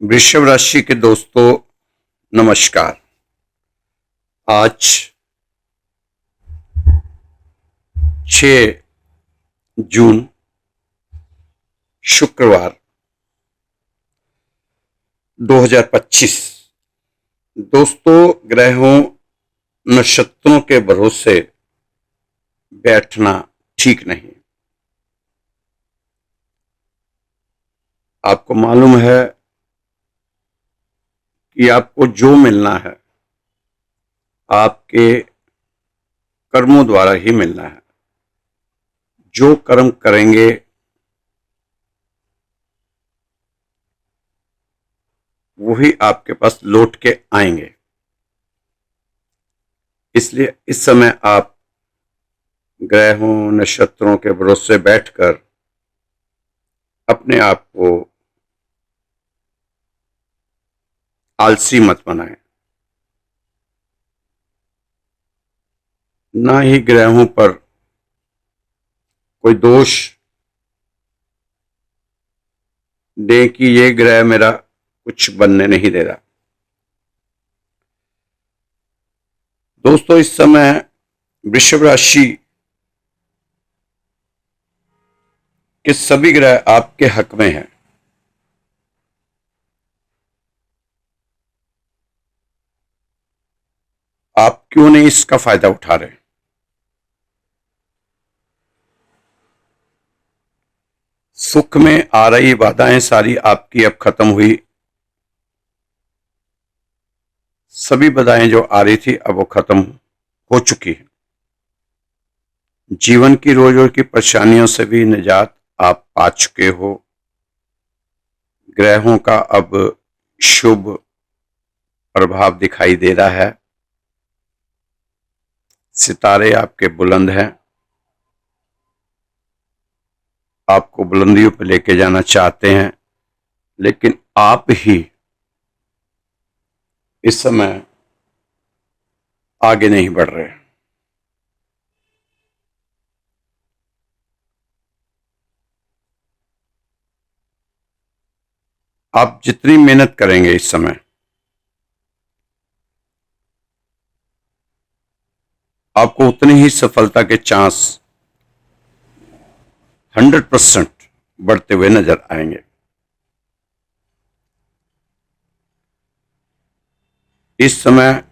वृषभ राशि के दोस्तों, नमस्कार। आज 6 जून शुक्रवार 2025। दोस्तों, ग्रहों नक्षत्रों के भरोसे बैठना ठीक नहीं। आपको मालूम है कि आपको जो मिलना है आपके कर्मों द्वारा ही मिलना है। जो कर्म करेंगे वही आपके पास लौट के आएंगे। इसलिए इस समय आप ग्रहों नक्षत्रों के भरोसे बैठकर अपने आप को आलसी मत बनाएं। ना ही ग्रहों पर कोई दोष दे कि ये ग्रह मेरा कुछ बनने नहीं दे रहा। दोस्तों, इस समय वृषभ राशि के सभी ग्रह आपके हक में हैं। आप क्यों नहीं इसका फायदा उठा रहे? सुख में आ रही बाधाएं सारी आपकी अब खत्म हुई। सभी बाधाएं जो आ रही थी अब वो खत्म हो चुकी है। जीवन की रोज रोज की परेशानियों से भी निजात आप पा चुके हो। ग्रहों का अब शुभ प्रभाव दिखाई दे रहा है। सितारे आपके बुलंद हैं। आपको बुलंदियों पर लेके जाना चाहते हैं, लेकिन आप ही इस समय आगे नहीं बढ़ रहे। आप जितनी मेहनत करेंगे इस समय, आपको उतनी ही सफलता के चांस 100% बढ़ते हुए नजर आएंगे। इस समय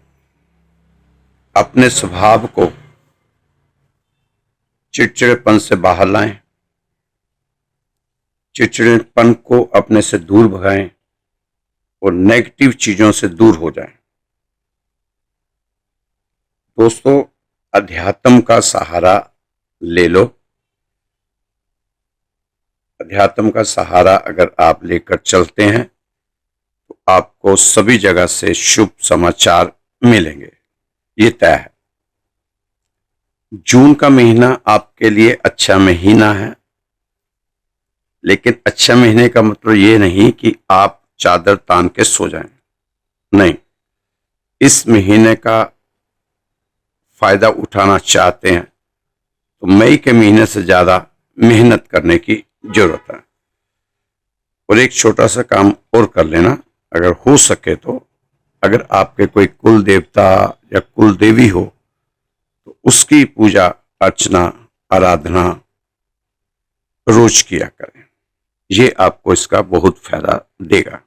अपने स्वभाव को चिड़चिड़ेपन से बाहर लाएं। चिड़चिड़ेपन को अपने से दूर भगाएं और नेगेटिव चीजों से दूर हो जाएं। दोस्तों, अध्यात्म का सहारा ले लो। अध्यात्म का सहारा अगर आप लेकर चलते हैं तो आपको सभी जगह से शुभ समाचार मिलेंगे, ये तय है। जून का महीना आपके लिए अच्छा महीना है, लेकिन अच्छा महीने का मतलब ये नहीं कि आप चादर तान के सो जाएं। नहीं, इस महीने का फायदा उठाना चाहते हैं तो मई के महीने से ज्यादा मेहनत करने की जरूरत है। और एक छोटा सा काम और कर लेना, अगर हो सके तो अगर आपके कोई कुल देवता या कुल देवी हो तो उसकी पूजा अर्चना आराधना रोज किया करें। ये आपको इसका बहुत फायदा देगा।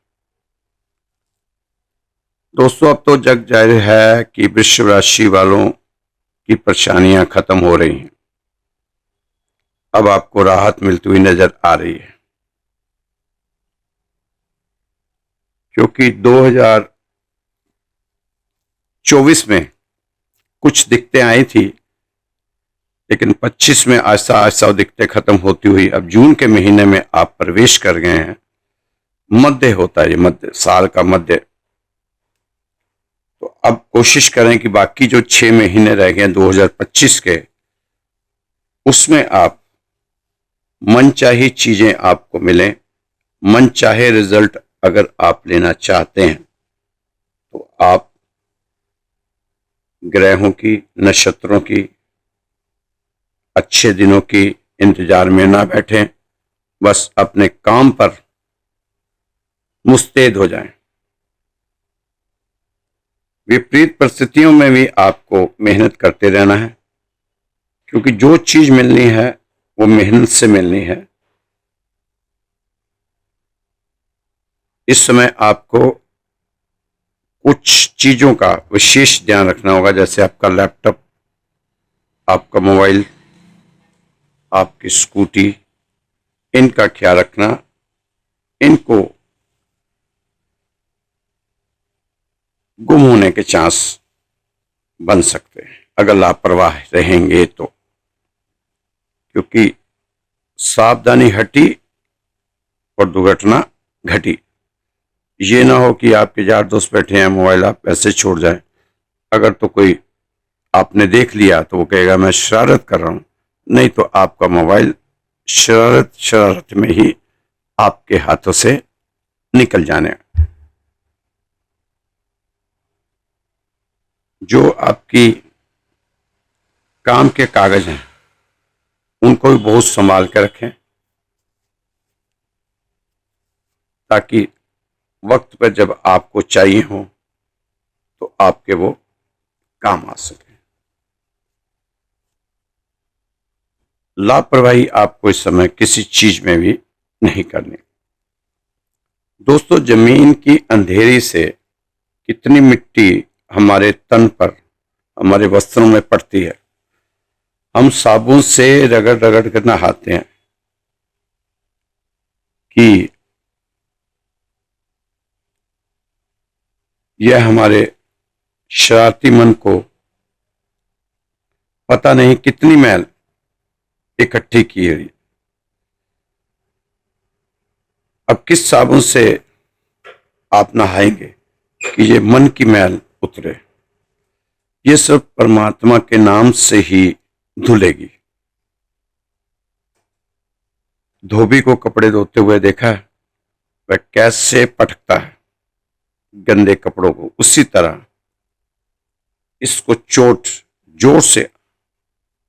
दोस्तों, अब तो जग जाहिर है कि वृषभ राशि वालों की परेशानियां खत्म हो रही हैं। अब आपको राहत मिलती हुई नजर आ रही है, क्योंकि 2024 में कुछ दिक्कतें आई थी, लेकिन 25 में आहिस्ता आहिस्ता दिक्कतें खत्म होती हुई अब जून के महीने में आप प्रवेश कर गए हैं। मध्य होता है, ये मध्य साल का मध्य। तो अब कोशिश करें कि बाकी जो 6 महीने रह गए 2025 के, उसमें आप मनचाही चीजें आपको मिलें। मनचाहे रिजल्ट अगर आप लेना चाहते हैं तो आप ग्रहों की नक्षत्रों की अच्छे दिनों की इंतजार में ना बैठें। बस अपने काम पर मुस्तैद हो जाएं। विपरीत परिस्थितियों में भी आपको मेहनत करते रहना है, क्योंकि जो चीज मिलनी है वो मेहनत से मिलनी है। इस समय आपको कुछ चीजों का विशेष ध्यान रखना होगा, जैसे आपका लैपटॉप, आपका मोबाइल, आपकी स्कूटी, इनका ख्याल रखना। इनको गुम होने के चांस बन सकते हैं अगर लापरवाह रहेंगे तो, क्योंकि सावधानी हटी और दुर्घटना घटी। ये ना हो कि आपके यार दोस्त बैठे हैं, मोबाइल आप ऐसे छोड़ जाए। अगर तो कोई आपने देख लिया तो वो कहेगा मैं शरारत कर रहा हूं, नहीं तो आपका मोबाइल शरारत शरारत में ही आपके हाथों से निकल जाने। जो आपकी काम के कागज हैं उनको भी बहुत संभाल कर रखें, ताकि वक्त पर जब आपको चाहिए हो तो आपके वो काम आ सके। लापरवाही आपको इस समय किसी चीज में भी नहीं करनी। दोस्तों, जमीन की अंधेरी से कितनी मिट्टी हमारे तन पर, हमारे वस्त्रों में पड़ती है। हम साबुन से रगड़ रगड़ कर नहाते हैं कि यह हमारे शरारती मन को पता नहीं कितनी मैल इकट्ठी की है। अब किस साबुन से आप नहाएंगे कि ये मन की मैल उतरे? ये सब परमात्मा के नाम से ही धुलेगी। धोबी को कपड़े धोते हुए देखा है, वह कैसे पटकता है गंदे कपड़ों को, उसी तरह इसको चोट जोर से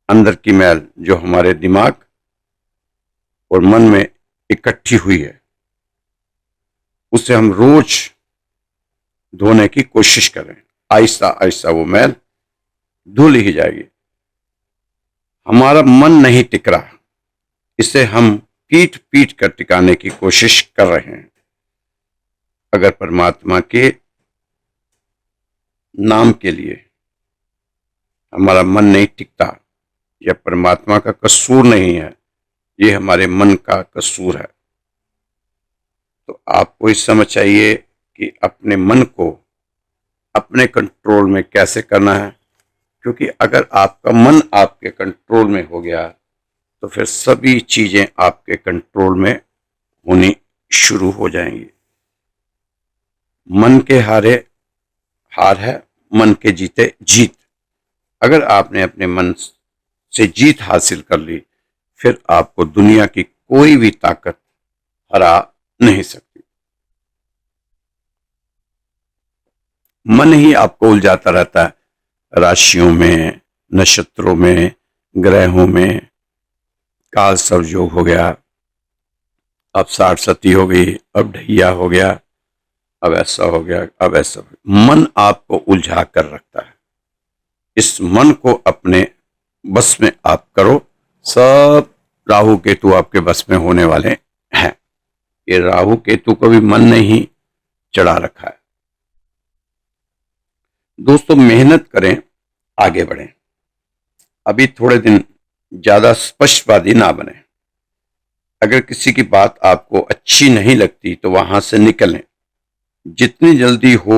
अंदर की मैल जो हमारे दिमाग और मन में इकट्ठी हुई है, उसे हम रोज धोने की कोशिश करें। आहिस्ता आहिस्ता वो मैल धुल ही जाएगी। हमारा मन नहीं टिक रहा, इसे हम पीट पीट कर टिकाने की कोशिश कर रहे हैं। अगर परमात्मा के नाम के लिए हमारा मन नहीं टिकता, यह परमात्मा का कसूर नहीं है, ये हमारे मन का कसूर है। तो आपको इस समय चाहिए कि अपने मन को अपने कंट्रोल में कैसे करना है, क्योंकि अगर आपका मन आपके कंट्रोल में हो गया तो फिर सभी चीजें आपके कंट्रोल में होनी शुरू हो जाएंगी। मन के हारे हार है, मन के जीते जीत। अगर आपने अपने मन से जीत हासिल कर ली, फिर आपको दुनिया की कोई भी ताकत हरा नहीं सकती। मन ही आपको उलझाता रहता है, राशियों में, नक्षत्रों में, ग्रहों में। काल सर्वयोग हो गया, अब साठ सती हो गई, अब ढैया हो गया, अब ऐसा हो गया, अब ऐसा हो गया। मन आपको उलझा कर रखता है। इस मन को अपने बस में आप करो। सब राहु केतु आपके बस में होने वाले हैं। ये राहु केतु को भी मन ने ही चढ़ा रखा है। दोस्तों, मेहनत करें, आगे बढ़ें। अभी थोड़े दिन ज्यादा स्पष्टवादी ना बने। अगर किसी की बात आपको अच्छी नहीं लगती तो वहां से निकलें, जितनी जल्दी हो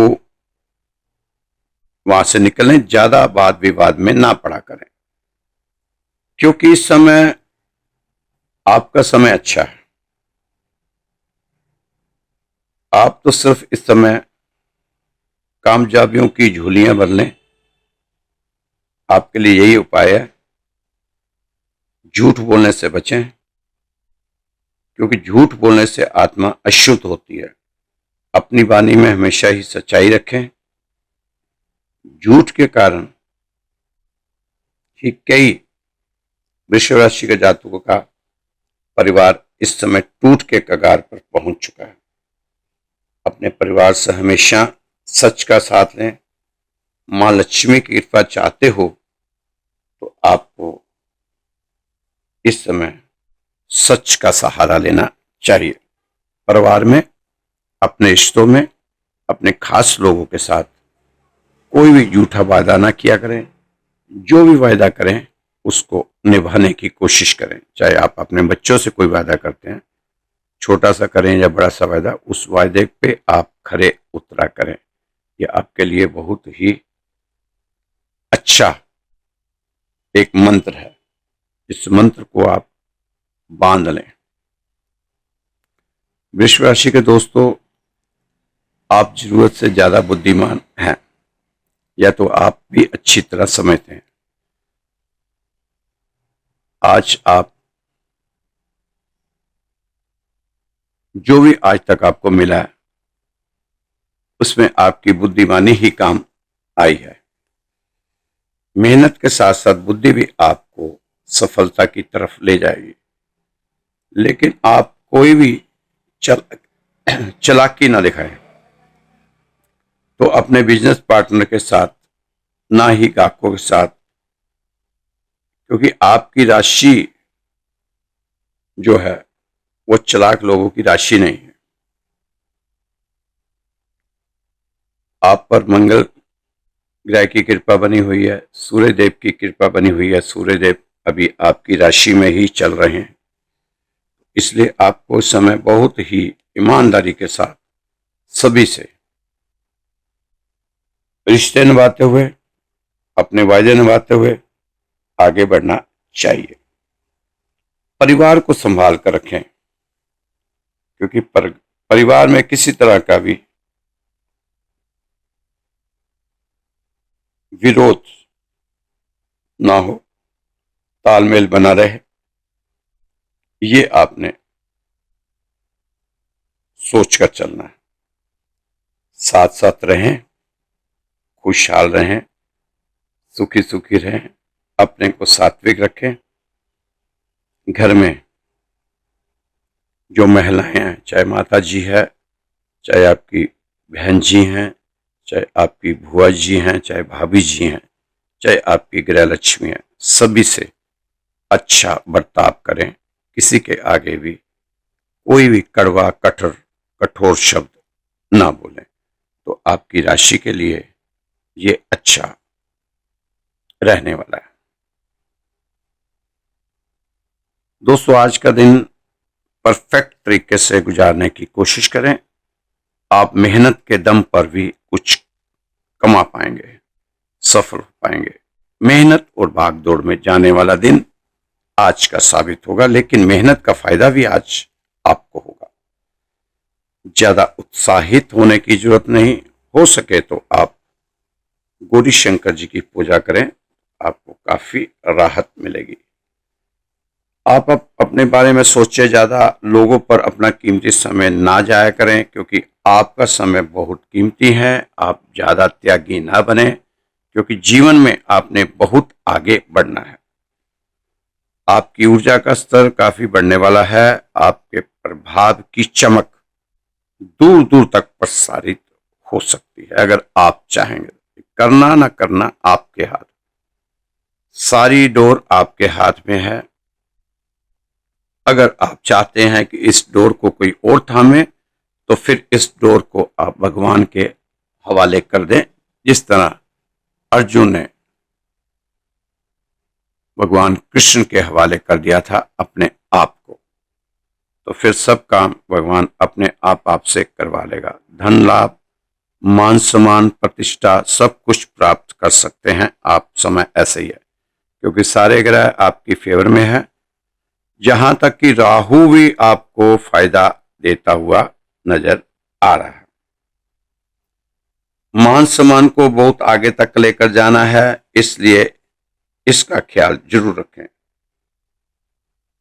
वहां से निकलें। ज्यादा वाद विवाद में ना पड़ा करें, क्योंकि इस समय आपका समय अच्छा है। आप तो सिर्फ इस समय कामयाबियों की झोलियां भर लें। आपके लिए यही उपाय है, झूठ बोलने से बचें, क्योंकि झूठ बोलने से आत्मा अशुद्ध होती है। अपनी वाणी में हमेशा ही सच्चाई रखें। झूठ के कारण ही कई वृषभ राशि के जातकों का परिवार इस समय टूट के कगार पर पहुंच चुका है। अपने परिवार से हमेशा सच का साथ लें। माँ लक्ष्मी की कृपा चाहते हो तो आपको इस समय सच का सहारा लेना चाहिए। परिवार में, अपने रिश्तों में, अपने खास लोगों के साथ कोई भी झूठा वादा ना किया करें। जो भी वादा करें उसको निभाने की कोशिश करें। चाहे आप अपने बच्चों से कोई वादा करते हैं, छोटा सा करें या बड़ा सा वादा, उस वादे पे आप खरे उतरा करें। ये आपके लिए बहुत ही अच्छा एक मंत्र है। इस मंत्र को आप बांध लें। वृश्चिक राशि के दोस्तों, आप जरूरत से ज्यादा बुद्धिमान हैं, या तो आप भी अच्छी तरह समझते हैं। आज आप जो भी आज तक आपको मिला है उसमें आपकी बुद्धिमानी ही काम आई है। मेहनत के साथ साथ बुद्धि भी आपको सफलता की तरफ ले जाएगी। लेकिन आप कोई भी चालाकी ना दिखाएं, तो अपने बिजनेस पार्टनर के साथ, ना ही ग्राहकों के साथ, क्योंकि आपकी राशि जो है वो चालाक लोगों की राशि नहीं है। आप पर मंगल ग्रह की कृपा बनी हुई है, सूर्य देव की कृपा बनी हुई है। सूर्य देव अभी आपकी राशि में ही चल रहे हैं, इसलिए आपको इस समय बहुत ही ईमानदारी के साथ सभी से रिश्ते निभाते हुए, अपने वायदे निभाते हुए आगे बढ़ना चाहिए। परिवार को संभाल कर रखें, क्योंकि परिवार में किसी तरह का भी विरोध ना हो, तालमेल बना रहे, ये आपने सोचकर चलना है। साथ साथ रहें, खुशहाल रहें, सुखी सुखी रहें, अपने को सात्विक रखें। घर में जो महिलाएं हैं, चाहे माता जी है, चाहे आपकी बहन जी हैं, चाहे आपकी बुआ जी हैं, चाहे भाभी जी हैं, चाहे आपकी गृह लक्ष्मी है, सभी से अच्छा बर्ताव करें। किसी के आगे भी कोई भी कड़वा कठोर शब्द ना बोलें, तो आपकी राशि के लिए ये अच्छा रहने वाला है। दोस्तों, आज का दिन परफेक्ट तरीके से गुजारने की कोशिश करें। आप मेहनत के दम पर भी कुछ कमा पाएंगे, सफल हो पाएंगे। मेहनत और भाग दौड़ में जाने वाला दिन आज का साबित होगा, लेकिन मेहनत का फायदा भी आज आपको होगा। ज्यादा उत्साहित होने की जरूरत नहीं। हो सके तो आप गौरी शंकर जी की पूजा करें, आपको काफी राहत मिलेगी। आप अपने बारे में सोचे, ज्यादा लोगों पर अपना कीमती समय ना जाया करें, क्योंकि आपका समय बहुत कीमती है। आप ज्यादा त्यागी ना बने, क्योंकि जीवन में आपने बहुत आगे बढ़ना है। आपकी ऊर्जा का स्तर काफी बढ़ने वाला है। आपके प्रभाव की चमक दूर दूर तक प्रसारित हो सकती है, अगर आप चाहेंगे। करना ना करना आपके हाथ, सारी डोर आपके हाथ में है। अगर आप चाहते हैं कि इस डोर को कोई और थामे, तो फिर इस डोर को आप भगवान के हवाले कर दें, जिस तरह अर्जुन ने भगवान कृष्ण के हवाले कर दिया था अपने आप को। तो फिर सब काम भगवान अपने आप आपसे करवा लेगा। धन लाभ, मान सम्मान, प्रतिष्ठा सब कुछ प्राप्त कर सकते हैं आप। समय ऐसे ही है, क्योंकि सारे ग्रह आपकी फेवर में है। जहां तक कि राहु भी आपको फायदा देता हुआ नजर आ रहा है। मान सम्मान को बहुत आगे तक लेकर जाना है, इसलिए इसका ख्याल जरूर रखें।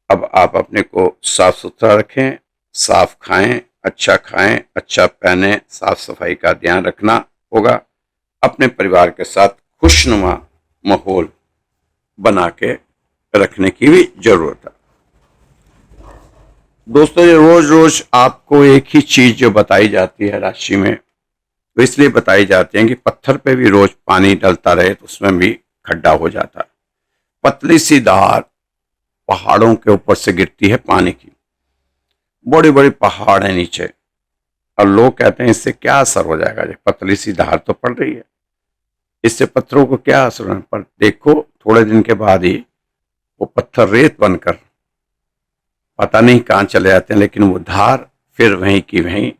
अब आप अपने को साफ सुथरा रखें, साफ खाएं, अच्छा पहने, साफ सफाई का ध्यान रखना होगा। अपने परिवार के साथ खुशनुमा माहौल बना के रखने की भी जरूरत है। दोस्तों, ये रोज रोज आपको एक ही चीज जो बताई जाती है राशि में, तो इसलिए बताई जाती है कि पत्थर पे भी रोज पानी डलता रहे तो उसमें भी खड्डा हो जाता है। पतली सी धार पहाड़ों के ऊपर से गिरती है पानी की, बड़ी बड़ी पहाड़ है नीचे, और लोग कहते हैं इससे क्या असर हो जाएगा, ये पतली सी धार तो पड़ रही है, इससे पत्थरों को क्या असर होने पर। देखो थोड़े दिन के बाद ही वो पत्थर रेत बनकर पता नहीं कहाँ चले जाते हैं, लेकिन वो धार फिर वहीं की वहीं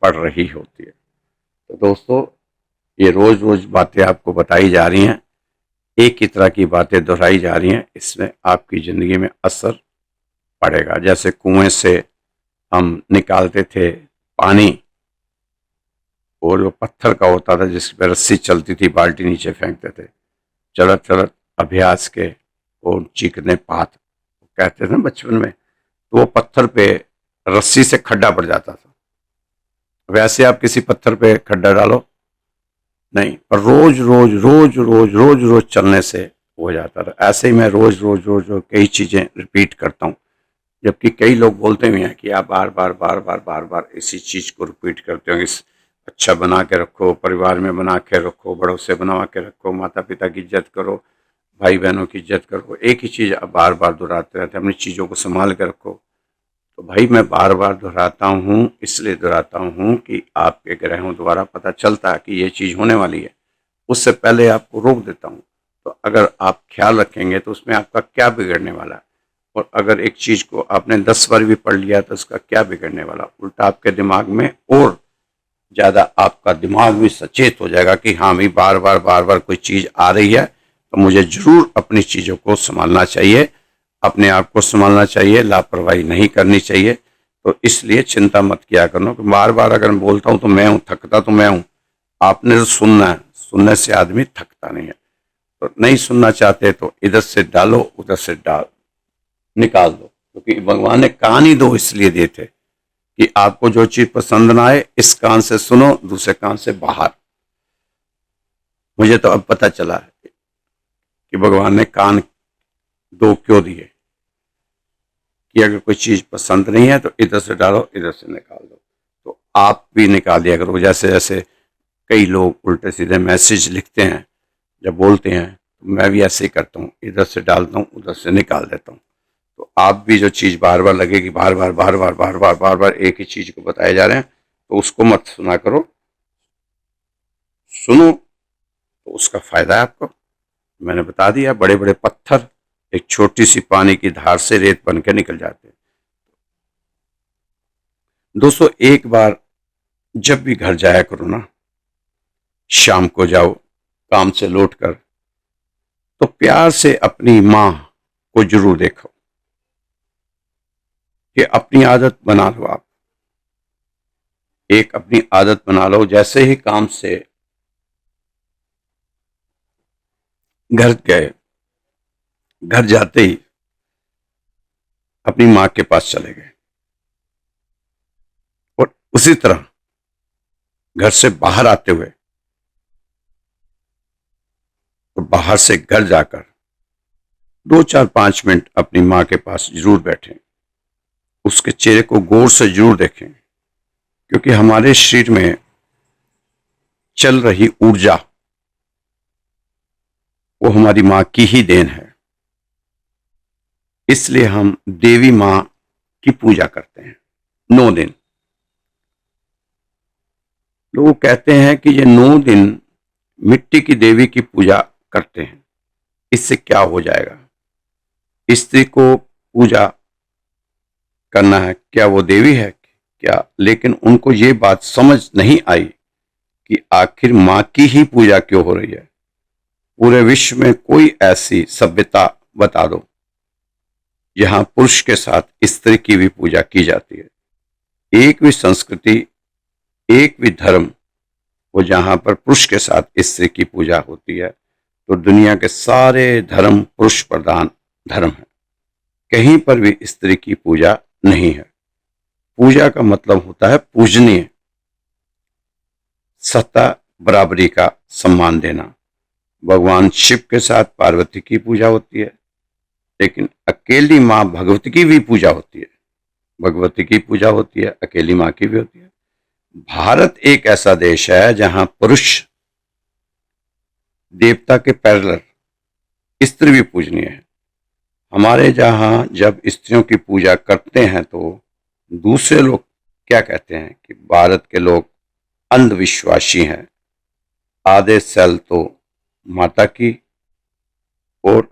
पड़ रही होती है। तो दोस्तों, ये रोज रोज बातें आपको बताई जा रही हैं, एक ही तरह की बातें दोहराई जा रही हैं, इसमें आपकी जिंदगी में असर पड़ेगा। जैसे कुएं से हम निकालते थे पानी, और जो पत्थर का होता था जिस पर रस्सी चलती थी, बाल्टी नीचे फेंकते थे, चलत चलत अभ्यास के वो चीकने पात कहते थे ना बचपन में, तो वो पत्थर पे रस्सी से खड्डा पड़ जाता था। वैसे आप किसी पत्थर पे खड्डा डालो नहीं, पर रोज रोज रोज रोज रोज रोज चलने से हो जाता था। ऐसे ही मैं रोज रोज रोज रोज कई चीजें रिपीट करता हूँ, जबकि कई लोग बोलते हुए हैं कि आप बार बार बार बार बार बार इसी चीज को रिपीट करते हो। इस अच्छा बना के रखो, परिवार में बना के रखो, बड़ों से बनवा के रखो, माता पिता की इज्जत करो, भाई बहनों की इज्जत करो, एक ही चीज आप बार बार दोहराते रहते हैं, अपनी चीजों को संभाल के रखो। तो भाई मैं बार बार दोहराता हूँ, इसलिए दोहराता हूँ कि आपके ग्रहों द्वारा पता चलता है कि ये चीज होने वाली है, उससे पहले आपको रोक देता हूँ। तो अगर आप ख्याल रखेंगे तो उसमें आपका क्या बिगड़ने वाला है, और अगर एक चीज को आपने 10 बार भी पढ़ लिया तो उसका क्या बिगड़ने वाला, उल्टा आपके दिमाग में और ज्यादा आपका दिमाग भी सचेत हो जाएगा कि हाँ भाई बार बार कोई चीज आ रही है, तो मुझे जरूर अपनी चीजों को संभालना चाहिए, अपने आप को संभालना चाहिए, लापरवाही नहीं करनी चाहिए। तो इसलिए चिंता मत किया करो कि बार बार अगर मैं बोलता हूँ तो मैं हूँ, थकता तो मैं हूँ। आपने तो सुनना है, सुनने से आदमी थकता नहीं है। तो नहीं सुनना चाहते तो इधर से डालो, उधर से डाल निकाल दो, क्योंकि भगवान ने कान ही दो इसलिए दिए थे कि आपको जो चीज पसंद ना आए इस कान से सुनो, दूसरे कान से बाहर। मुझे तो अब पता चला है कि भगवान ने कान दो क्यों दिए, कि अगर कोई चीज पसंद नहीं है तो इधर से डालो, इधर से निकाल दो। तो आप भी निकाल दिया करो। जैसे जैसे कई लोग उल्टे सीधे मैसेज लिखते हैं, जब बोलते हैं, तो मैं भी ऐसे ही करता हूँ, इधर से डालता हूँ, उधर से निकाल देता हूँ। तो आप भी जो चीज बार बार लगेगी, बार बार बार बार बार बार बार बार एक ही चीज को बताए जा रहे हैं, तो उसको मत सुना करो। सुनो तो उसका फायदा है आपको। मैंने बता दिया, बड़े बड़े पत्थर एक छोटी सी पानी की धार से रेत बन के निकल जाते हैं। दोस्तों, एक बार जब भी घर जाया करो ना, शाम को जाओ काम से लौट कर, तो प्यार से अपनी मां को जरूर देखो। ये अपनी आदत बना लो, आप एक अपनी आदत बना लो। जैसे ही काम से घर गए, घर जाते ही अपनी मां के पास चले गए, और उसी तरह घर से बाहर आते हुए, तो बाहर से घर जाकर 2 4 5 मिनट अपनी मां के पास जरूर बैठें, उसके चेहरे को गौर से जरूर देखें, क्योंकि हमारे शरीर में चल रही ऊर्जा वो हमारी मां की ही देन है। इसलिए हम देवी मां की पूजा करते हैं 9 दिन। लोग कहते हैं कि ये 9 दिन मिट्टी की देवी की पूजा करते हैं, इससे क्या हो जाएगा, स्त्री को पूजा करना है, क्या वो देवी है क्या? लेकिन उनको ये बात समझ नहीं आई कि आखिर मां की ही पूजा क्यों हो रही है। पूरे विश्व में कोई ऐसी सभ्यता बता दो जहां पुरुष के साथ स्त्री की भी पूजा की जाती है। एक भी संस्कृति, एक भी धर्म वो जहां पर पुरुष के साथ स्त्री की पूजा होती है, तो दुनिया के सारे धर्म पुरुष प्रधान धर्म है, कहीं पर भी स्त्री की पूजा नहीं है। पूजा का मतलब होता है पूजनीय, सत्ता बराबरी का सम्मान देना। भगवान शिव के साथ पार्वती की पूजा होती है, लेकिन अकेली मां भगवती की भी पूजा होती है। भगवती की पूजा होती है, अकेली माँ की भी होती है। भारत एक ऐसा देश है जहां पुरुष देवता के पैरेलल स्त्री भी पूजनीय है। हमारे जहां जब स्त्रियों की पूजा करते हैं तो दूसरे लोग क्या कहते हैं कि भारत के लोग अंधविश्वासी हैं। आधे सेल तो माता की और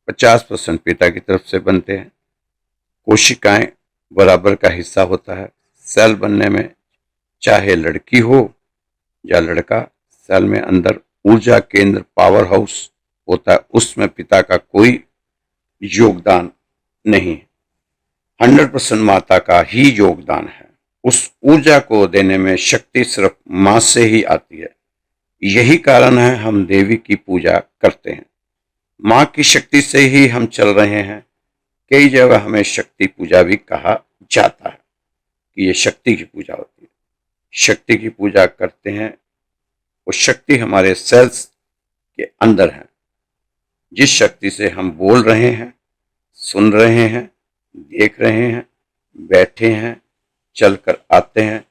50% पिता की तरफ से बनते हैं। कोशिकाएं बराबर का हिस्सा होता है सेल बनने में, चाहे लड़की हो या लड़का। सेल में अंदर ऊर्जा केंद्र पावर हाउस होता है, उसमें पिता का कोई योगदान नहीं। 100% माता का ही योगदान है। उस ऊर्जा को देने में शक्ति सिर्फ मां से ही आती है। यही कारण है हम देवी की पूजा करते हैं। मां की शक्ति से ही हम चल रहे हैं। कई जगह हमें शक्ति पूजा भी कहा जाता है कि ये शक्ति की पूजा होती है। शक्ति की पूजा करते हैं, वो शक्ति हमारे सेल्स के अंदर है। जिस शक्ति से हम बोल रहे हैं, सुन रहे हैं, देख रहे हैं, बैठे हैं, चलकर आते हैं,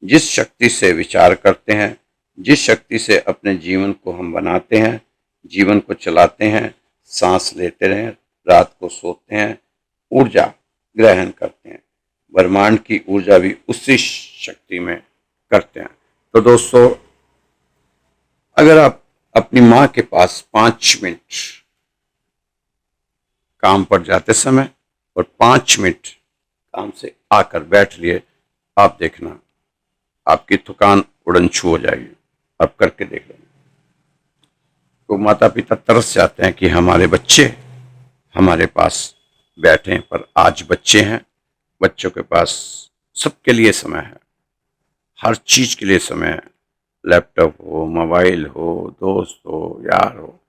जिस शक्ति से विचार करते हैं, जिस शक्ति से अपने जीवन को हम बनाते हैं, जीवन को चलाते हैं, सांस लेते रहें, रात को सोते हैं, ऊर्जा ग्रहण करते हैं, ब्रह्मांड की ऊर्जा भी उसी शक्ति में करते हैं। तो दोस्तों, अगर आप अपनी माँ के पास 5 मिनट काम पर जाते समय और 5 मिनट काम से आकर बैठ लिए, आप देखना आपकी थकान उड़नछू हो जाएगी। आप करके देख लेना। तो माता पिता तरस जाते हैं कि हमारे बच्चे हमारे पास बैठे, पर आज बच्चे हैं, बच्चों के पास सबके लिए समय है, हर चीज के लिए समय है, लैपटॉप हो, मोबाइल हो, दोस्त हो, यार हो,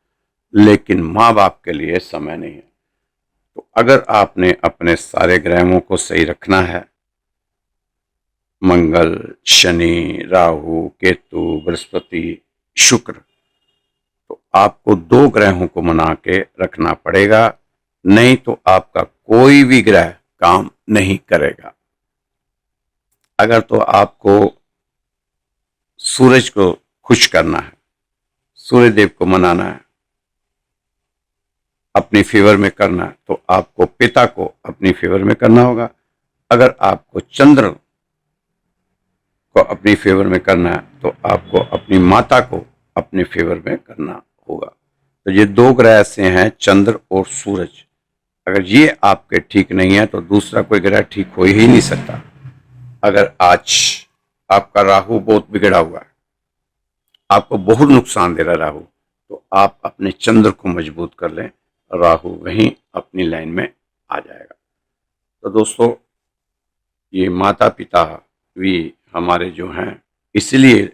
लेकिन माँ बाप के लिए समय नहीं है। तो अगर आपने अपने सारे ग्रहों को सही रखना है, मंगल, शनि, राहु, केतु, बृहस्पति, शुक्र, तो आपको 2 ग्रहों को मना के रखना पड़ेगा, नहीं तो आपका कोई भी ग्रह काम नहीं करेगा। अगर तो आपको सूरज को खुश करना है, सूर्य देव को मनाना है, अपनी फेवर में करना है, तो आपको पिता को अपनी फेवर में करना होगा। अगर आपको चंद्र को अपनी फेवर में करना है तो आपको अपनी माता को अपने फेवर में करना होगा। तो ये 2 ग्रह ऐसे हैं, चंद्र और सूरज। अगर ये आपके ठीक नहीं है तो दूसरा कोई ग्रह ठीक हो ही नहीं सकता। अगर आज आपका राहु बहुत बिगड़ा हुआ है, आपको बहुत नुकसान दे रहा है राहु, तो आप अपने चंद्र को मजबूत कर लें, राहु वहीं अपनी लाइन में आ जाएगा। तो दोस्तों, ये माता पिता भी हमारे जो हैं, इसलिए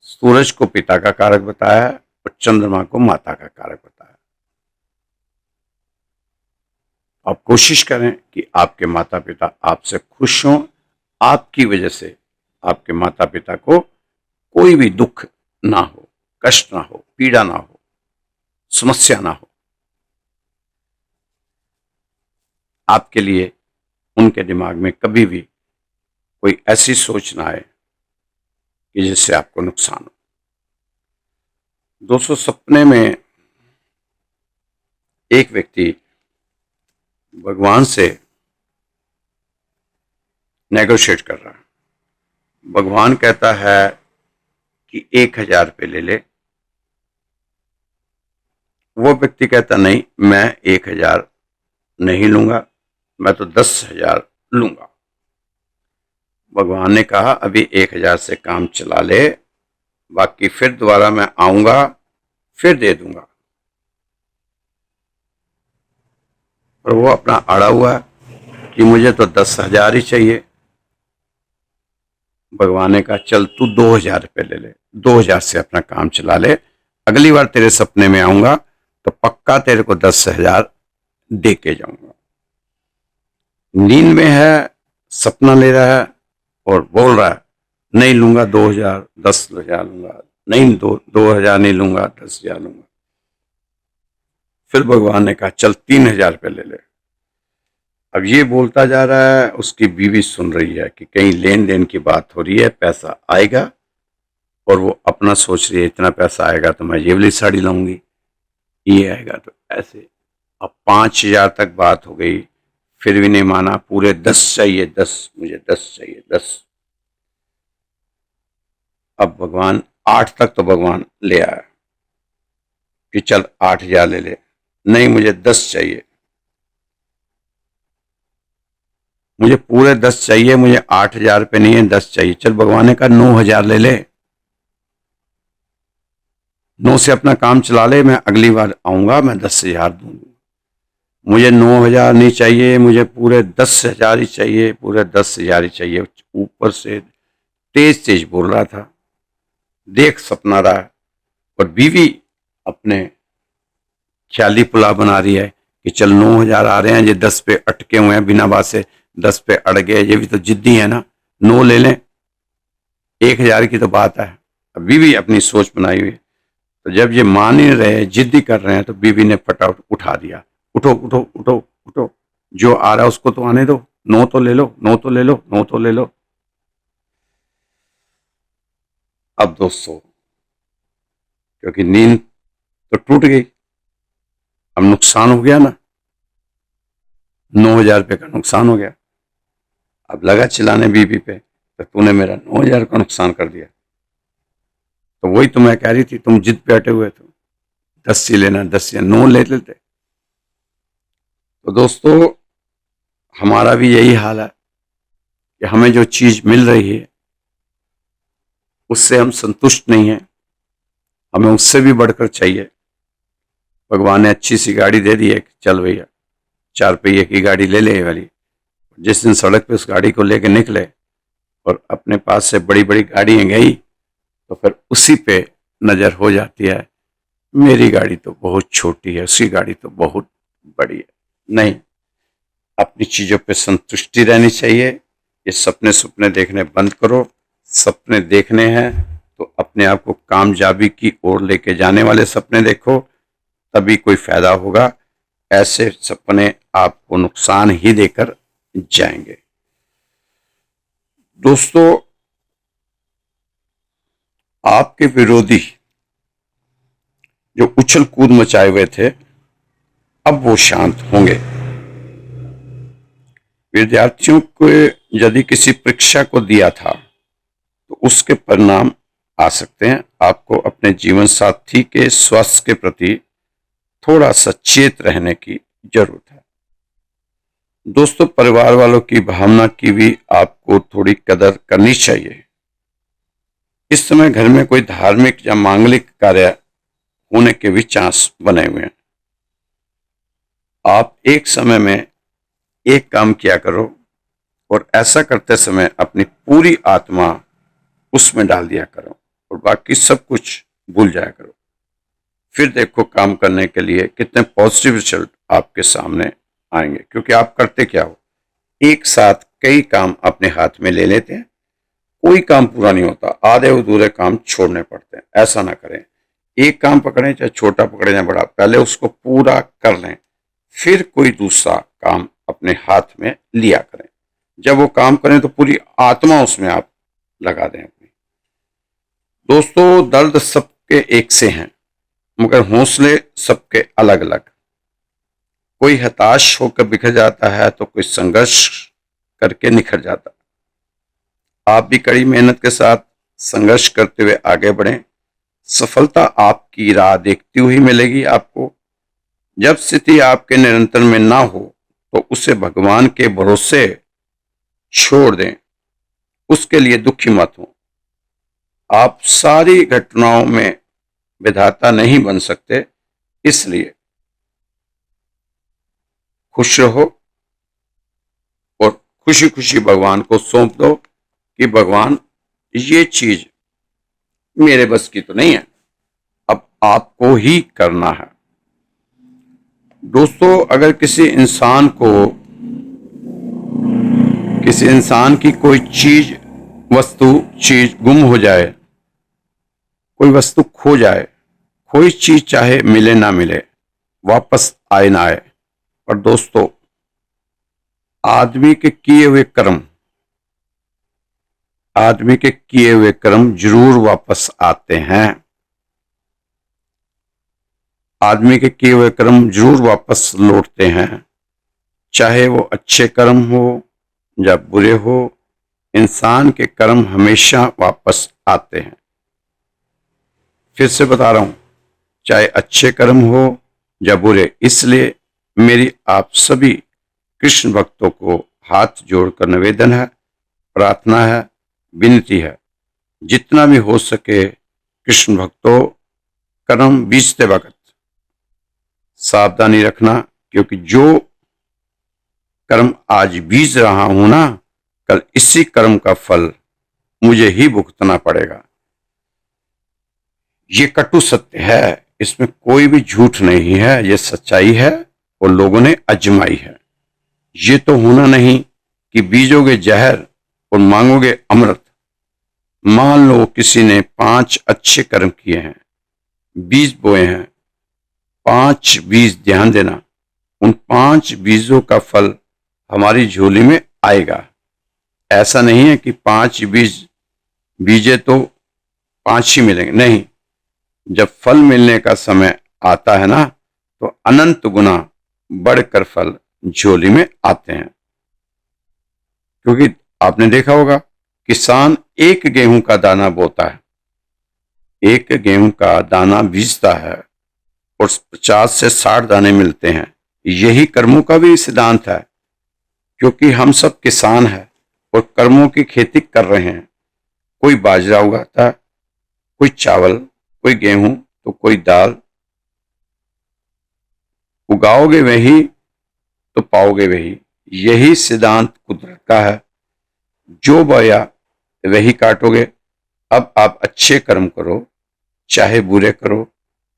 सूरज को पिता का कारक बताया है और चंद्रमा को माता का कारक बताया। आप कोशिश करें कि आपके माता पिता आपसे खुश हों, आपकी वजह से आपके माता पिता को कोई भी दुख ना हो, कष्ट ना हो, पीड़ा ना हो, समस्या ना हो। आपके लिए उनके दिमाग में कभी भी कोई ऐसी सोच ना आए कि जिससे आपको नुकसान हो। दोस्तों, सपने में एक व्यक्ति भगवान से नेगोशिएट कर रहा है। भगवान कहता है कि 1000 रुपये ले ले। वो व्यक्ति कहता नहीं, मैं 1000 नहीं लूंगा, मैं तो 10,000 लूंगा। भगवान ने कहा अभी 1000 से काम चला ले, बाकी फिर दोबारा मैं आऊंगा, फिर दे दूंगा। और वो अपना अड़ा हुआ है कि मुझे तो 10,000 ही चाहिए। भगवान ने कहा चल तू 2000 रुपये ले ले, 2000 से अपना काम चला ले, अगली बार तेरे सपने में आऊंगा तो पक्का तेरे को 10,000 दे के जाऊंगा। नींद में है, सपना ले रहा है और बोल रहा है नहीं लूंगा 2000, 10,000 लूंगा, नहीं 2000 नहीं लूंगा, 10,000 लूंगा। फिर भगवान ने कहा चल 3000 रुपये ले ले, अब ये बोलता जा रहा है, उसकी बीवी सुन रही है कि कहीं लेन देन की बात हो रही है, पैसा आएगा, और वो अपना सोच रही है इतना पैसा आएगा तो मैं ये वाली साड़ी लाऊंगी, ये आएगा तो ऐसे। अब 5,000 तक बात हो गई, फिर भी नहीं माना, पूरे 10 चाहिए, 10 मुझे 10 चाहिए, 10। अब भगवान 8 तक तो भगवान ले आया कि चल 8,000 ले ले, नहीं मुझे 10 चाहिए, मुझे पूरे 10 चाहिए, मुझे 8,000 रुपये नहीं है, 10 चाहिए। चल भगवान ने कहा 9,000 ले ले, 9 से अपना काम चला ले, मैं अगली बार आऊंगा मैं 10,000 दूंगा। मुझे 9,000 नहीं चाहिए, मुझे पूरे 10,000 ही चाहिए, पूरे 10,000 ही चाहिए। ऊपर से तेज तेज बोल रहा था, देख सपना रहा है, और बीवी अपने ख्याली पुलाव बना रही है कि चल 9,000 आ रहे हैं, ये 10 पे अटके हुए हैं, बिना बात से 10 पे अड़ गए, ये भी तो जिद्दी है ना, 9 ले लें, 1,000 की तो बात है। अब बीवी अपनी सोच बनाई हुई है, तो जब ये मान नहीं रहे, जिद्दी कर रहे हैं, तो बीवी ने फटाफट उठा दिया, उठो उठो उठो उठो, जो आ रहा है उसको तो आने दो, 9 तो ले लो, 9 तो ले लो, 9 तो ले लो। अब दोस्तों, क्योंकि नींद तो टूट गई, अब नुकसान हो गया ना, 9,000 रुपये का नुकसान हो गया। अब लगा चिल्लाने बीवी पे, तो तूने मेरा 9,000 का नुकसान कर दिया। तो वही तो मैं कह रही थी, तुम जिद पे अटे हुए थे, 10 ही लेना, 10 या 9 ले लेते। तो दोस्तों, हमारा भी यही हाल है कि हमें जो चीज मिल रही है उससे हम संतुष्ट नहीं हैं, हमें उससे भी बढ़कर चाहिए। भगवान ने अच्छी सी गाड़ी दे दी है, चल भैया 4 पहिए की गाड़ी ले ले वाली। जिस दिन सड़क पे उस गाड़ी को लेके निकले और अपने पास से बड़ी बड़ी गाड़ियां गई, तो फिर उसी पे नजर हो जाती है, मेरी गाड़ी तो बहुत छोटी है, उसकी गाड़ी तो बहुत बड़ी है। नहीं, अपनी चीजों पे संतुष्टि रहनी चाहिए। ये सपने सपने देखने बंद करो। सपने देखने हैं तो अपने आप को कामयाबी की ओर लेके जाने वाले सपने देखो, तभी कोई फायदा होगा। ऐसे सपने आपको नुकसान ही देकर जाएंगे। दोस्तों, आपके विरोधी जो उछल कूद मचाए हुए थे, अब वो शांत होंगे। विद्यार्थियों को यदि किसी परीक्षा को दिया था तो उसके परिणाम आ सकते हैं। आपको अपने जीवन साथी के स्वास्थ्य के प्रति थोड़ा सचेत रहने की जरूरत है। दोस्तों, परिवार वालों की भावना की भी आपको थोड़ी कदर करनी चाहिए। इस समय घर में कोई धार्मिक या मांगलिक कार्य होने के भी चांस बने हुए हैं। आप एक समय में एक काम किया करो और ऐसा करते समय अपनी पूरी आत्मा उसमें डाल दिया करो और बाकी सब कुछ भूल जाया करो। फिर देखो काम करने के लिए कितने पॉजिटिव रिजल्ट आपके सामने आएंगे। क्योंकि आप करते क्या हो, एक साथ कई काम अपने हाथ में ले लेते हैं, कोई काम पूरा नहीं होता, आधे अधूरे काम छोड़ने पड़ते हैं। ऐसा ना करें, एक काम पकड़ें, चाहे छोटा पकड़े या बड़ा, पहले उसको पूरा कर लें, फिर कोई दूसरा काम अपने हाथ में लिया करें। जब वो काम करें तो पूरी आत्मा उसमें आप लगा दें अपनी। दोस्तों, दर्द सबके एक से हैं, मगर हौसले सबके अलग अलग। कोई हताश होकर बिखर जाता है तो कोई संघर्ष करके निखर जाता है। आप भी कड़ी मेहनत के साथ संघर्ष करते हुए आगे बढ़ें। सफलता आपकी राह देखती हुई मिलेगी आपको। जब स्थिति आपके नियंत्रण में ना हो तो उसे भगवान के भरोसे छोड़ दें, उसके लिए दुखी मत हो। आप सारी घटनाओं में विधाता नहीं बन सकते, इसलिए खुश रहो और खुशी खुशी भगवान को सौंप दो कि भगवान, ये चीज मेरे बस की तो नहीं है, अब आपको ही करना है। दोस्तों, अगर किसी इंसान की कोई चीज, चीज गुम हो जाए, कोई वस्तु खो जाए, कोई चीज चाहे मिले ना मिले, वापस आए ना आए, पर दोस्तों आदमी के किए हुए कर्म जरूर वापस आते हैं। आदमी के किए हुए कर्म जरूर वापस लौटते हैं, चाहे वो अच्छे कर्म हो या बुरे हो। इंसान के कर्म हमेशा वापस आते हैं। फिर से बता रहा हूं, चाहे अच्छे कर्म हो या बुरे। इसलिए मेरी आप सभी कृष्ण भक्तों को हाथ जोड़कर निवेदन है, प्रार्थना है, विनती है, जितना भी हो सके कृष्ण भक्तों, कर्म बीजते वक्त सावधानी रखना, क्योंकि जो कर्म आज बीज रहा हूं ना, कल इसी कर्म का फल मुझे ही भुगतना पड़ेगा। ये कटु सत्य है, इसमें कोई भी झूठ नहीं है, ये सच्चाई है और लोगों ने अजमाई है। ये तो होना नहीं कि बीजोगे जहर और मांगोगे अमृत। मान लो किसी ने 5 अच्छे कर्म किए हैं, बीज बोए हैं, 5 बीज, ध्यान देना, उन 5 बीजों का फल हमारी झोली में आएगा। ऐसा नहीं है कि 5 बीज बीजे तो 5 ही मिलेंगे, नहीं। जब फल मिलने का समय आता है ना, तो अनंत गुना बढ़कर फल झोली में आते हैं। क्योंकि आपने देखा होगा, किसान एक गेहूं का दाना बोता है, एक गेहूं का दाना बीजता है और 50 से 60 दाने मिलते हैं। यही कर्मों का भी सिद्धांत है, क्योंकि हम सब किसान हैं और कर्मों की खेती कर रहे हैं। कोई बाजरा उगाता है, कोई चावल, कोई गेहूं, तो कोई दाल। उगाओगे वही तो पाओगे वही। यही सिद्धांत कुदरत का है। जो बोया वही काटोगे। अब आप अच्छे कर्म करो चाहे बुरे करो,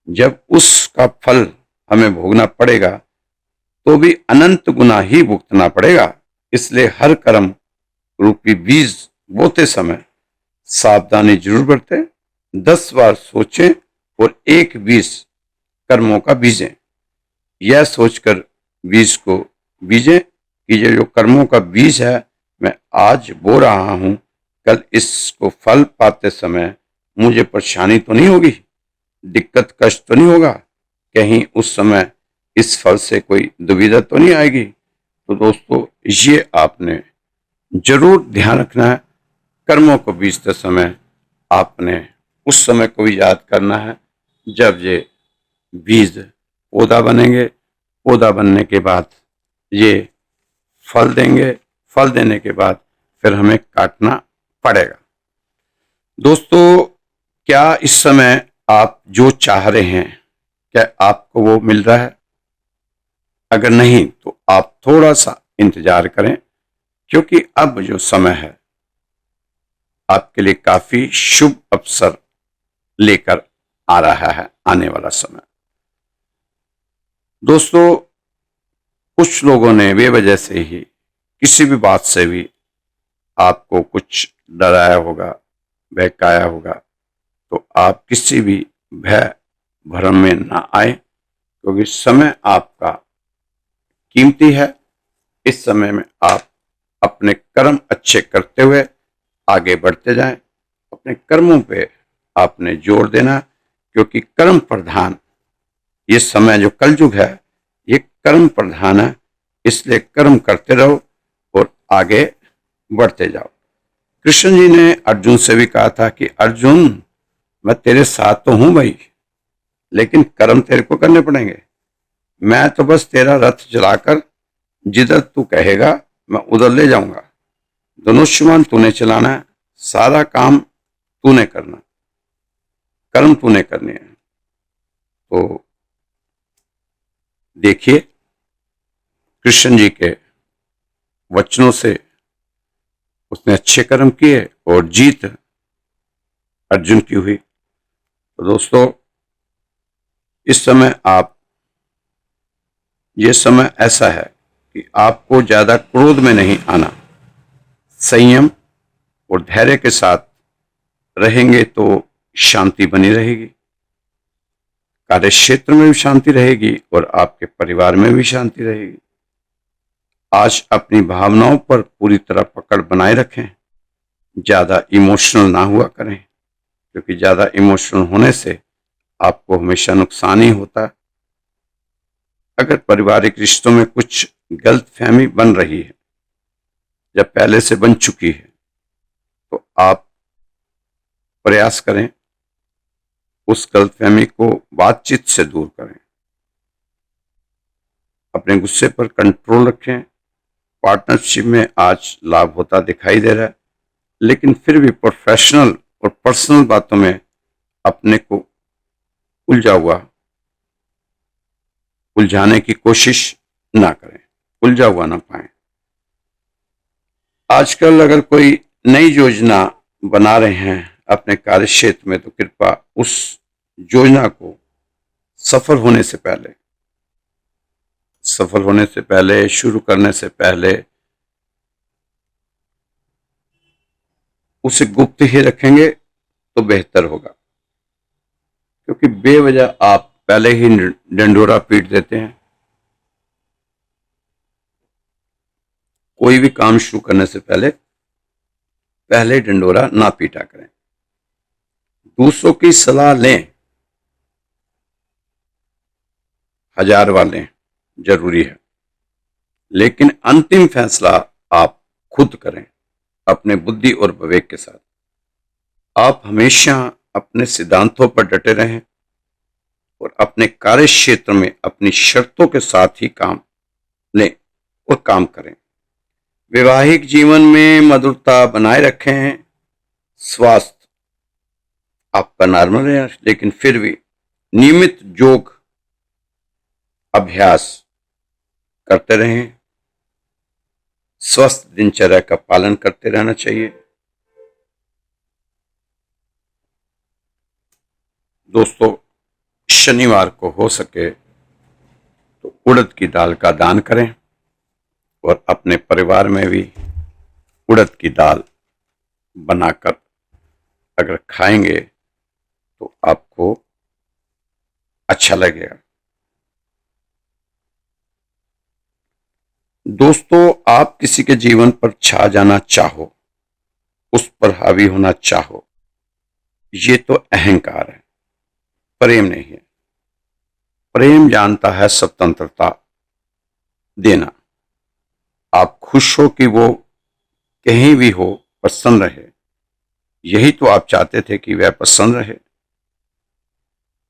जब उसका फल हमें भोगना पड़ेगा तो भी अनंत गुना ही भुगतना पड़ेगा। इसलिए हर कर्म रूपी बीज बोते समय सावधानी जरूर बरतें, 10 बार सोचें और एक बीज कर्मों का बीजें। यह सोचकर बीज को बीजें कि ये जो कर्मों का बीज है मैं आज बो रहा हूं, कल इसको फल पाते समय मुझे परेशानी तो नहीं होगी, दिक्कत कष्ट तो नहीं होगा, कहीं उस समय इस फल से कोई दुविधा तो नहीं आएगी। तो दोस्तों, ये आपने जरूर ध्यान रखना है। कर्मों को बीजते समय आपने उस समय को भी याद करना है जब ये बीज पौधा बनेंगे। पौधा बनने के बाद ये फल देंगे, फल देने के बाद फिर हमें काटना पड़ेगा। दोस्तों, क्या इस समय आप जो चाह रहे हैं, क्या आपको वो मिल रहा है? अगर नहीं तो आप थोड़ा सा इंतजार करें, क्योंकि अब जो समय है आपके लिए काफी शुभ अवसर लेकर आ रहा है, आने वाला समय। दोस्तों, कुछ लोगों ने बेवजह से ही किसी भी बात से भी आपको कुछ डराया होगा, बहकाया होगा, तो आप किसी भी भय भ्रम में ना आए, क्योंकि समय आपका कीमती है। इस समय में आप अपने कर्म अच्छे करते हुए आगे बढ़ते जाएं। अपने कर्मों पे आपने जोर देना, क्योंकि कर्म प्रधान ये समय जो कलयुग है, ये कर्म प्रधान है। इसलिए कर्म करते रहो और आगे बढ़ते जाओ। कृष्ण जी ने अर्जुन से भी कहा था कि अर्जुन, मैं तेरे साथ तो हूं भाई, लेकिन कर्म तेरे को करने पड़ेंगे। मैं तो बस तेरा रथ चलाकर जिधर तू कहेगा मैं उधर ले जाऊंगा। धनुष्यमान तूने चलाना है, सारा काम तूने करना, कर्म तूने करने हैं। तो देखिए, कृष्ण जी के वचनों से उसने अच्छे कर्म किए और जीत अर्जुन की हुई। तो दोस्तों, इस समय ये समय ऐसा है कि आपको ज्यादा क्रोध में नहीं आना। संयम और धैर्य के साथ रहेंगे तो शांति बनी रहेगी, कार्य क्षेत्र में भी शांति रहेगी और आपके परिवार में भी शांति रहेगी। आज अपनी भावनाओं पर पूरी तरह पकड़ बनाए रखें, ज्यादा इमोशनल ना हुआ करें, क्योंकि ज्यादा इमोशनल होने से आपको हमेशा नुकसान ही होता है। अगर पारिवारिक रिश्तों में कुछ गलतफहमी बन रही है या पहले से बन चुकी है, तो आप प्रयास करें उस गलतफहमी को बातचीत से दूर करें। अपने गुस्से पर कंट्रोल रखें। पार्टनरशिप में आज लाभ होता दिखाई दे रहा है, लेकिन फिर भी प्रोफेशनल और पर्सनल बातों में अपने को उलझाने की कोशिश ना करें, उलझा हुआ ना पाए। आजकल अगर कोई नई योजना बना रहे हैं अपने कार्य क्षेत्र में, तो कृपया उस योजना को सफल होने से पहले, शुरू करने से पहले उसे गुप्त ही रखेंगे तो बेहतर होगा, क्योंकि बेवजह आप पहले ही डंडोरा पीट देते हैं। कोई भी काम शुरू करने से पहले डंडोरा ना पीटा करें। दूसरों की सलाह लें, 1000 बार लें, जरूरी है, लेकिन अंतिम फैसला आप खुद करें अपने बुद्धि और विवेक के साथ। आप हमेशा अपने सिद्धांतों पर डटे रहें और अपने कार्य क्षेत्र में अपनी शर्तों के साथ ही काम लें और काम करें। वैवाहिक जीवन में मधुरता बनाए रखें। स्वास्थ्य आपका नॉर्मल है, लेकिन फिर भी नियमित योग अभ्यास करते रहें। स्वस्थ दिनचर्या का पालन करते रहना चाहिए। दोस्तों, शनिवार को हो सके तो उड़द की दाल का दान करें और अपने परिवार में भी उड़द की दाल बनाकर अगर खाएंगे तो आपको अच्छा लगेगा। दोस्तों, आप किसी के जीवन पर छा जाना चाहो, उस पर हावी होना चाहो, ये तो अहंकार है, प्रेम नहीं है। प्रेम जानता है स्वतंत्रता देना। आप खुश हो कि वो कहीं भी हो, पसंद रहे। यही तो आप चाहते थे कि वह पसंद रहे,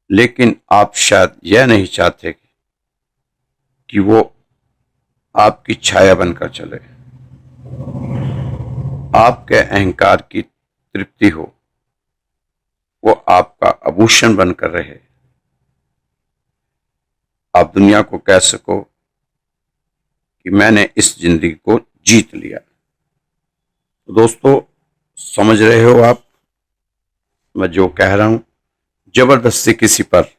लेकिन आप शायद यह नहीं चाहते कि वो आपकी छाया बनकर चले, आपके अहंकार की तृप्ति हो, वो आपका आभूषण बनकर रहे, आप दुनिया को कह सको कि मैंने इस जिंदगी को जीत लिया। तो दोस्तों, समझ रहे हो आप मैं जो कह रहा हूं। जबरदस्ती किसी पर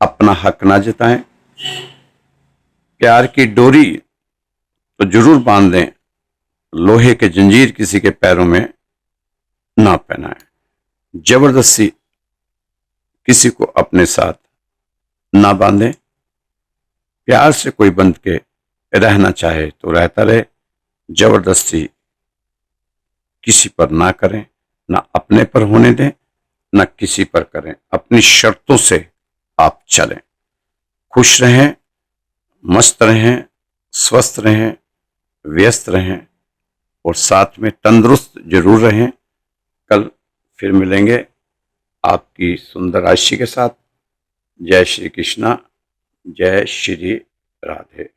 अपना हक ना जताएं। प्यार की डोरी तो जरूर बांध दें, लोहे के जंजीर किसी के पैरों में ना पहनाएं। जबरदस्ती किसी को अपने साथ ना बांधें। प्यार से कोई बंध के रहना चाहे तो रहता रहे। जबरदस्ती किसी पर ना करें, ना अपने पर होने दें, ना किसी पर करें। अपनी शर्तों से आप चलें। खुश रहें, मस्त रहें, स्वस्थ रहें, व्यस्त रहें और साथ में तंदुरुस्त जरूर रहें। कल फिर मिलेंगे आपकी सुंदर राशि के साथ। जय श्री कृष्णा, जय श्री राधे।